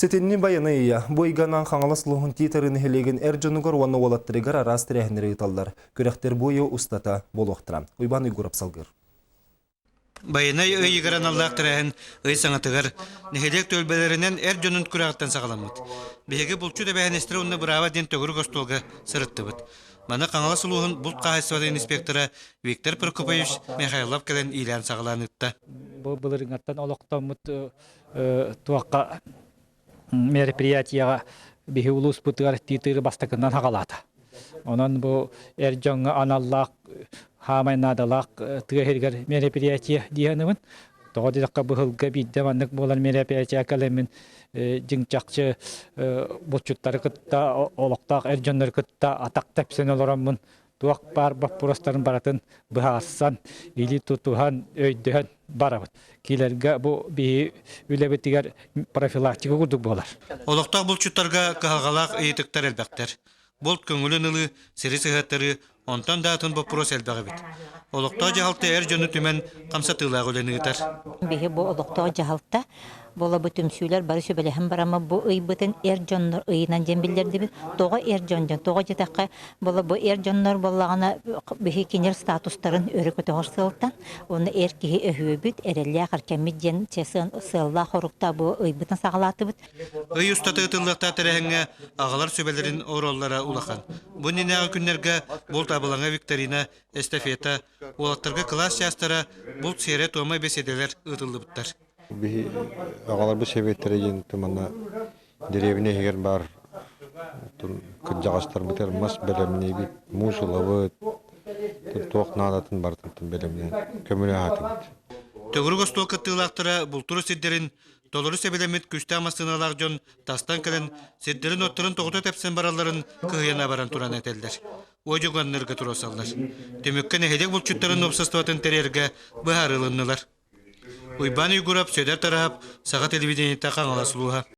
Сетенни баяныйя, бойганан қаңалас луғын титарын хелеген әржонугар уанна олаттырыгар арас тірәхінері ұталдар. Көректер бойы ұстата болуқтыра. Уйбан ұйгұрап салғыр. Баянай өйігіран Аллах тірәхін өй саңатығар, нехелек төлбелерінен әржонын күрағыттан сағаламыд. Беге бұлчу да бәхінестері онны бұрава ден төгір көстолға сырытты бұд. Маны қаңалас луғын бұлт қағайсывады инспектора Виктор Прокопович Михайлов кәлін илән сағаланытты. Бұлырыңаттан олықтамыд туаққа мероприятияға бихи улус бұтығар титыры бастықынан хағалады. Онан бұл әржоңы аналлақ, хамайнадалақ тығыргар мероприятия дейінімін. Тоғадыдаққа бұғылға бейді мандық болар мероприятия кәлемін жыңчақчы бұлчуттары күтті, олықтақ әржонлар күтті, атақ тәпсен оларамын. Туақ бар баппұрастарын баратын бұғассан, или тұтуған өйдіған барабыд. Келерге бұл бейі үләбеттігер профилактика күрдік болар. Олықтақ бұлчуттарға қағалақ үйетіктер әлбәқтер. Болт көңілін ұлы, сері сығаттары, онтан дағытын баппұрас әлбәғі бет. Олықтақ жағалты әр жөні түмен қамсатылағы өлені ұтар. Бейі бұл олықтақ жағалты. Бола бүтім сүйлер бары сөбелеген барама бұл үй бүтін ер жонлар үйінен жембілдерді бит. Тоға ер жонжан, тоға жетаққа бола бұл ер жонлар болағына бейі кенер статустарын өрі көтіғыр сылттан. Оны ер кейі өйі бүт, әрелия қаркемет жен чесын сылла қорықта бұл үй бүтін сағалаты бүт. Үй ұстаты ұтылықта тәрәхіңе ағалар сөбелерін ороллара ұлақан. Бұл ненеға күннерге бұл табылаңа викторина, эстафета, олаттарға класс жастара бұл сере тома беседелер ұтылы бұттар. Ағалар бұл себеттері ентіміні деревіне егер бар күджағастар бітер мас бәлеміне бит, мұшылы бұд, тоқ надатын бар бәлеміне көмілі аты бит. Төгірі қостол қыттылақтыра бұл тұры седдерін толыры себелемет күшті амасыналар жон тастан кәлін седдерін оттырын тоғыты тәпсен бараларын күйена баран тұран әтелдер. Ой жоғаннырға тұрасалдар. Төмеккен әхедек бұл чүттарын опсастуатын терерге бұхарылынылар. Уйбан үйгұрап, сөйдер тарап, саға телевидениетті қаңаласылуға.